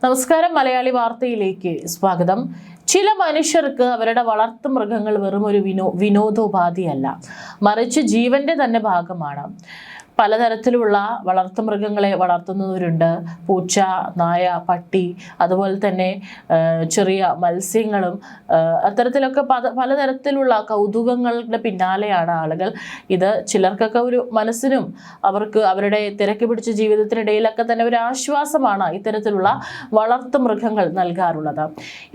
നമസ്കാരം, മലയാളി വാർത്തയിലേക്ക് സ്വാഗതം. ചില മനുഷ്യർക്ക് അവരുടെ വളർത്തു മൃഗങ്ങൾ വെറും ഒരു വിനോദോപാധിയല്ല, മറിച്ച് ജീവന്റെ തന്നെ ഭാഗമാണ്. പലതരത്തിലുള്ള വളർത്തുമൃഗങ്ങളെ വളർത്തുന്നവരുണ്ട്. പൂച്ച, നായ, പട്ടി, അതുപോലെ തന്നെ ചെറിയ മത്സ്യങ്ങളും അത്തരത്തിലൊക്കെ പലതരത്തിലുള്ള കൗതുകങ്ങളുടെ പിന്നാലെയാണ് ആളുകൾ. ഇത് ചിലർക്കൊക്കെ ഒരു മനസ്സിനും അവർക്ക് അവരുടെ തിരക്ക് പിടിച്ച ജീവിതത്തിനിടയിലൊക്കെ തന്നെ ഒരു ആശ്വാസമാണ് ഇത്തരത്തിലുള്ള വളർത്തുമൃഗങ്ങൾ നൽകാറുള്ളത്.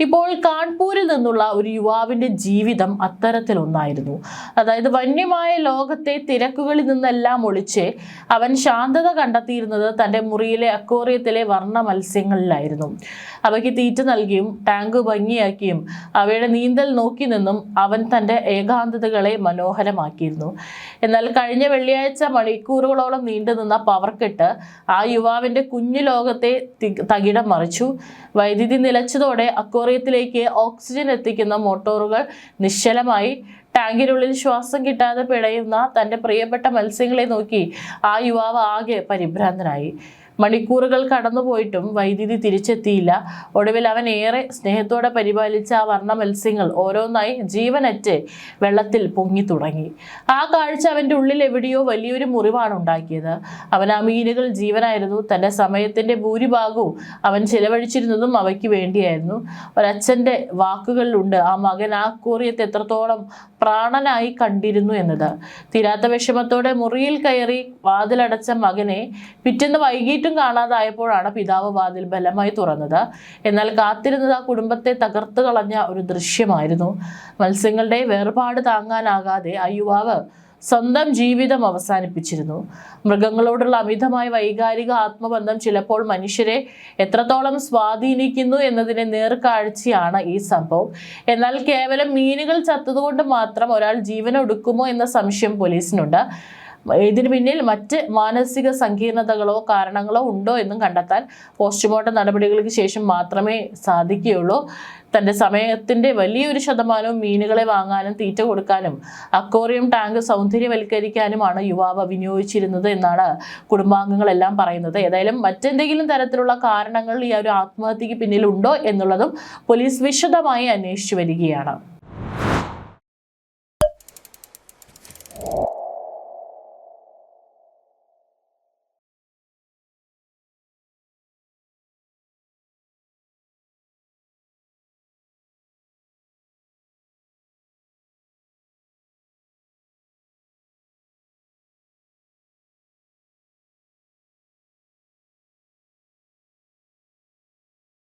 ഇപ്പോൾ കാൺപൂരിൽ നിന്നുള്ള ഒരു യുവാവിൻ്റെ ജീവിതം അത്തരത്തിലൊന്നായിരുന്നു. അതായത് വന്യമായ ലോകത്തെ തിരക്കുകളിൽ നിന്നെല്ലാം ഒളിച്ച് അവൻ ശാന്തത കണ്ടെത്തിയിരുന്നത് തൻ്റെ മുറിയിലെ അക്വേറിയത്തിലെ വർണ്ണ മത്സ്യങ്ങളിലായിരുന്നു. അവയ്ക്ക് തീറ്റ നൽകിയും ടാങ്ക് ഭംഗിയാക്കിയും അവയുടെ നീന്തൽ നോക്കി നിന്നും അവൻ തൻ്റെ ഏകാന്തതകളെ മനോഹരമാക്കിയിരുന്നു. എന്നാൽ കഴിഞ്ഞ വെള്ളിയാഴ്ച മണിക്കൂറുകളോളം നീണ്ടുനിന്ന പവർക്കെട്ട് ആ യുവാവിൻ്റെ കുഞ്ഞു ലോകത്തെ തകിടം മറിച്ചു. വൈദ്യുതി നിലച്ചതോടെ അക്വേറിയത്തിലേക്ക് ഓക്സിജൻ എത്തിക്കുന്ന മോട്ടോറുകൾ നിശ്ചലമായി. ടാങ്കിനുള്ളിൽ ശ്വാസം കിട്ടാതെ പിടയുന്ന തൻ്റെ പ്രിയപ്പെട്ട മത്സ്യങ്ങളെ നോക്കി ആ യുവാവ് ആകെ പരിഭ്രാന്തനായി. മണിക്കൂറുകൾ കടന്നുപോയിട്ടും വൈദ്യുതി തിരിച്ചെത്തിയില്ല. ഒടുവിൽ അവൻ ഏറെ സ്നേഹത്തോടെ പരിപാലിച്ച ആ വർണ്ണ മത്സ്യങ്ങൾ ഓരോന്നായി ജീവനറ്റ് വെള്ളത്തിൽ പൊങ്ങി തുടങ്ങി. ആ കാഴ്ച അവൻ്റെ ഉള്ളിൽ എവിടെയോ വലിയൊരു മുറിവാണ് ഉണ്ടാക്കിയത്. അവൻ ആ മീനുകൾ ജീവനായിരുന്നു. തൻ്റെ സമയത്തിൻ്റെ ഭൂരിഭാഗവും അവൻ ചിലവഴിച്ചിരുന്നതും അവയ്ക്ക് വേണ്ടിയായിരുന്നു. ഒരച്ഛൻ്റെ വാക്കുകളിലുണ്ട് ആ മകൻ ആ അക്വേറിയത്തെ എത്രത്തോളം പ്രാണനായി കണ്ടിരുന്നു എന്നത്. തീരാത്ത വിഷമത്തോടെ മുറിയിൽ കയറി വാതിലടച്ച മകനെ പിറ്റേന്ന് വൈകിട്ടും കാണാതായപ്പോഴാണ് പിതാവ് വാതിൽ ബലമായി തുറന്നത്. എന്നാൽ കാത്തിരുന്നത് ആ കുടുംബത്തെ തകർത്തു കളഞ്ഞ ഒരു ദൃശ്യമായിരുന്നു. മത്സ്യങ്ങളുടെ വേർപാട് താങ്ങാനാകാതെ ആ യുവാവ് സ്വന്തം ജീവിതം അവസാനിപ്പിച്ചിരുന്നു. മൃഗങ്ങളോടുള്ള അമിതമായ വൈകാരിക ആത്മബന്ധം ചിലപ്പോൾ മനുഷ്യരെ എത്രത്തോളം സ്വാധീനിക്കുന്നു എന്നതിനെ നേർക്കാഴ്ചയാണ് ഈ സംഭവം. എന്നാൽ കേവലം മീനുകൾ ചത്തതുകൊണ്ട് മാത്രം ഒരാൾ ജീവനൊടുക്കുമോ എന്ന സംശയം പോലീസിനുണ്ട്. ഇതിന് പിന്നിൽ മറ്റ് മാനസിക സങ്കീർണതകളോ കാരണങ്ങളോ ഉണ്ടോ എന്നും കണ്ടെത്താൻ പോസ്റ്റ്മോർട്ടം നടപടികൾക്ക് ശേഷം മാത്രമേ സാധിക്കുകയുള്ളൂ. തൻ്റെ സമയത്തിൻ്റെ വലിയൊരു ശതമാനവും മീനുകളെ വാങ്ങാനും തീറ്റ കൊടുക്കാനും അക്വേറിയം ടാങ്ക് സൗന്ദര്യവൽക്കരിക്കാനുമാണ് യുവാവ് വിനിയോഗിച്ചിരുന്നത് എന്നാണ് കുടുംബാംഗങ്ങളെല്ലാം പറയുന്നത്. ഏതായാലും മറ്റെന്തെങ്കിലും തരത്തിലുള്ള കാരണങ്ങൾ ഈ ഒരു ആത്മഹത്യക്ക് പിന്നിലുണ്ടോ എന്നുള്ളതും പോലീസ് വിശദമായി അന്വേഷിച്ചു വരികയാണ്.